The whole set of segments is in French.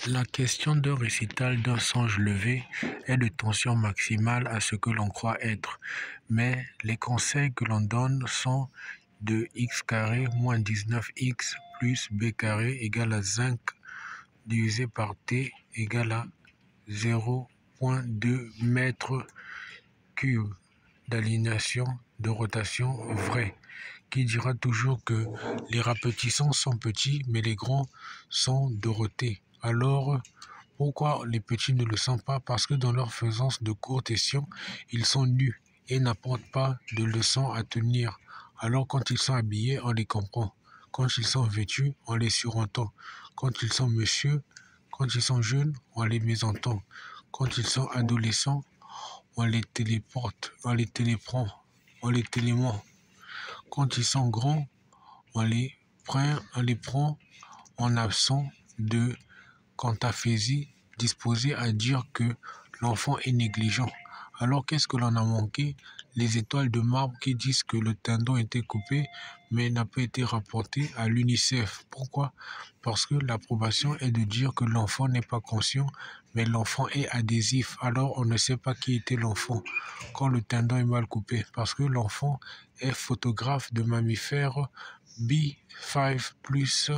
La question d'un récital d'un songe levé est de tension maximale à ce que l'on croit être, mais les conseils que l'on donne sont de x carré moins 19x plus b carré égale à 5 divisé par t égale à 0,2 mètres cubes d'aliénation de rotation vraie, qui dira toujours que les rapetissants sont petits, mais les grands sont dorothées. Alors, pourquoi les petits ne le sont pas? Parce que dans leur faisance de courtisation, ils sont nus et n'apportent pas de leçons à tenir. Alors quand ils sont habillés, on les comprend. Quand ils sont vêtus, on les surentend. Quand ils sont messieurs, quand ils sont jeunes, on les mésentend. Quand ils sont adolescents, on les téléporte, on les téléprend, on les télément. Quand ils sont grands, on les prend en absent de quantaphésie, disposé à dire que l'enfant est négligent. Alors qu'est-ce que l'on a manqué? Les étoiles de marbre qui disent que le tendon était coupé, mais n'a pas été rapporté à l'UNICEF. Pourquoi? Parce que l'approbation est de dire que l'enfant n'est pas conscient, mais l'enfant est adhésif. Alors on ne sait pas qui était l'enfant quand le tendon est mal coupé, parce que l'enfant est photographe de mammifère B5 plus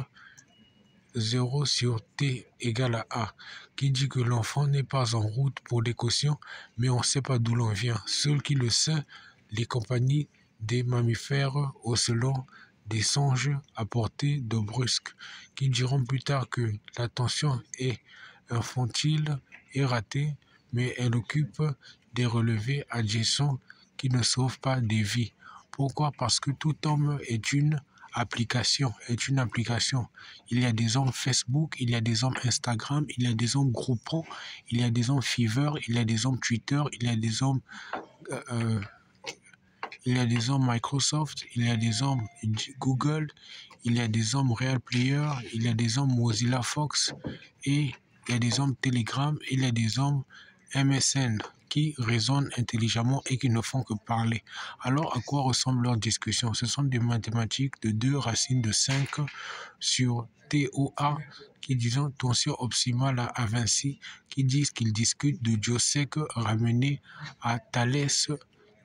0 sur T égale à A, qui dit que l'enfant n'est pas en route pour des cautions, mais on ne sait pas d'où l'on vient. Seul qui le sait, les compagnies des mammifères ocelants, des songes à portée de brusque, qui diront plus tard que l'attention est infantile et ratée, mais elle occupe des relevés adjacents qui ne sauvent pas des vies. Pourquoi? Parce que tout homme est une application. Il y a des hommes Facebook, il y a des hommes Instagram, il y a des hommes Groupon, il y a des hommes Fiverr, il y a des hommes Twitter, il y a des hommes Microsoft, il y a des hommes Google, il y a des hommes Real Player, il y a des hommes Mozilla Fox et il y a des hommes Telegram, il y a des hommes MSN qui raisonnent intelligemment et qui ne font que parler. Alors, à quoi ressemble leur discussion? Ce sont des mathématiques de 2 racines de 5 sur TOA qui disent tension optimale à Vinci, qui disent qu'ils discutent de Jossec ramené à Thalès,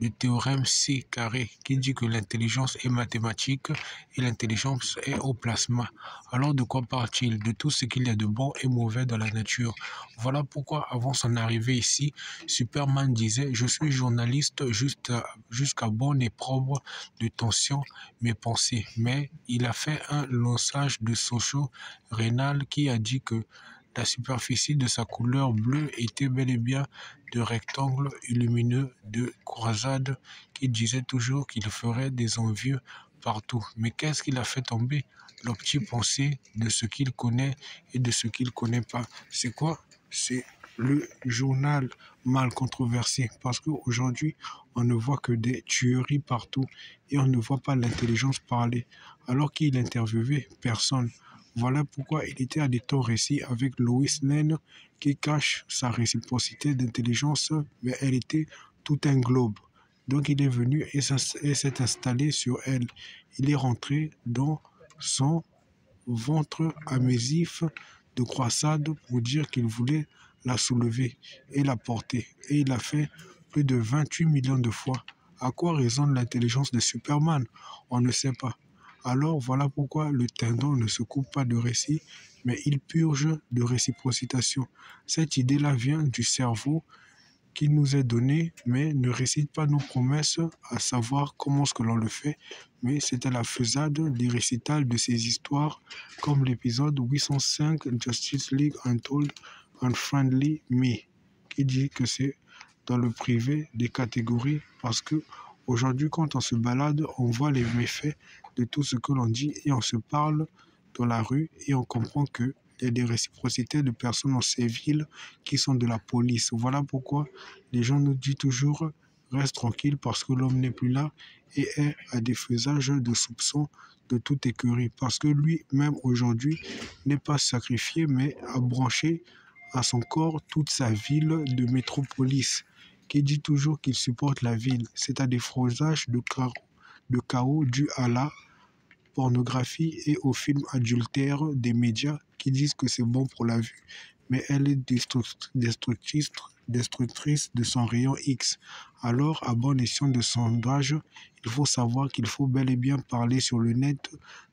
le théorème C carré qui dit que l'intelligence est mathématique et l'intelligence est au plasma. Alors de quoi parle-t-il? De tout ce qu'il y a de bon et mauvais dans la nature. Voilà pourquoi avant son arrivée ici, Superman disait: je suis journaliste jusqu'à bonne épreuve de tension mes pensées. Mais il a fait un lançage de Sochaux rénal qui a dit que la superficie de sa couleur bleue était bel et bien de rectangles lumineux de croisade qui disait toujours qu'il ferait des envieux partout. Mais qu'est-ce qu'il a fait tomber? L'optique pensée de ce qu'il connaît et de ce qu'il ne connaît pas. C'est quoi? C'est le journal mal controversé. Parce qu'aujourd'hui, on ne voit que des tueries partout et on ne voit pas l'intelligence parler. Alors qu'il interviewait personne. Voilà pourquoi il était à des taux récits avec Lois Lane qui cache sa réciprocité d'intelligence, mais elle était tout un globe. Donc il est venu et s'est installé sur elle. Il est rentré dans son ventre amésif de croissade pour dire qu'il voulait la soulever et la porter. Et il l'a fait plus de 28 millions de fois. À quoi résonne l'intelligence de Superman? On ne sait pas. Alors voilà pourquoi le tendon ne se coupe pas de récit, mais il purge de réciprocitation. Cette idée-là vient du cerveau qui nous est donné, mais ne récite pas nos promesses, à savoir comment est-ce que l'on le fait, mais c'est à la faisade des récitals de ces histoires, comme l'épisode 805 Justice League Untold Unfriendly Me, qui dit que c'est dans le privé des catégories, parce que aujourd'hui, quand on se balade, on voit les méfaits de tout ce que l'on dit et on se parle dans la rue et on comprend que il y a des réciprocités de personnes en civil qui sont de la police. Voilà pourquoi les gens nous disent toujours reste tranquille parce que l'homme n'est plus là et est à des faisages de soupçons de toute écurie. Parce que lui-même aujourd'hui n'est pas sacrifié mais a branché à son corps toute sa ville de métropolis qui dit toujours qu'il supporte la ville. C'est à des fraudages de chaos dus à la pornographie et aux films adultères des médias qui disent que c'est bon pour la vue, mais elle est destructrice de son rayon X. Alors, à bon escient de sondage, il faut savoir qu'il faut bel et bien parler sur le net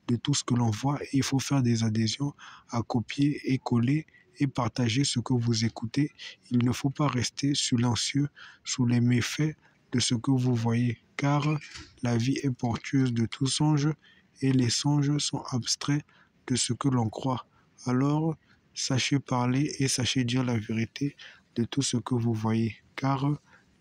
de tout ce que l'on voit et il faut faire des adhésions à copier et coller et partager ce que vous écoutez. Il ne faut pas rester silencieux sous les méfaits de ce que vous voyez, car la vie est porteuse de tout songe et les songes sont abstraits de ce que l'on croit. Alors, sachez parler et sachez dire la vérité de tout ce que vous voyez, car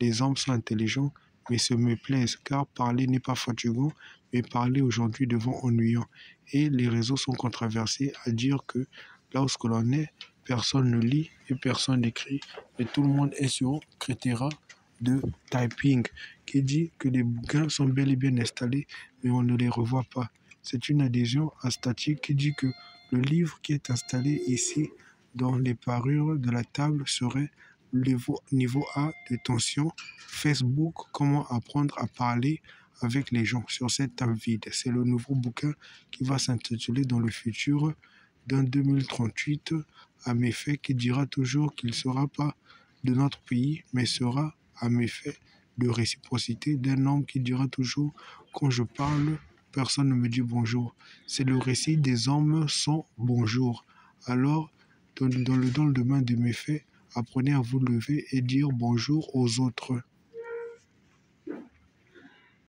les hommes sont intelligents, mais se méplaisent, car parler n'est pas fatigant, mais parler aujourd'hui devient ennuyant. Et les réseaux sont controversés à dire que lorsque l'on est, personne ne lit et personne n'écrit, et tout le monde est sur Critera de typing, qui dit que les bouquins sont bel et bien installés, mais on ne les revoit pas. C'est une adhésion à Statique qui dit que le livre qui est installé ici dans les parures de la table serait le niveau A de tension. Facebook, comment apprendre à parler avec les gens sur cette table vide. C'est le nouveau bouquin qui va s'intituler dans le futur d'un 2038 à méfait qui dira toujours qu'il ne sera pas de notre pays, mais sera à méfait de réciprocité d'un homme qui dira toujours quand je parle, personne ne me dit bonjour. C'est le récit des hommes sans bonjour. Alors, dans le domaine de méfaits, apprenez à vous lever et dire bonjour aux autres.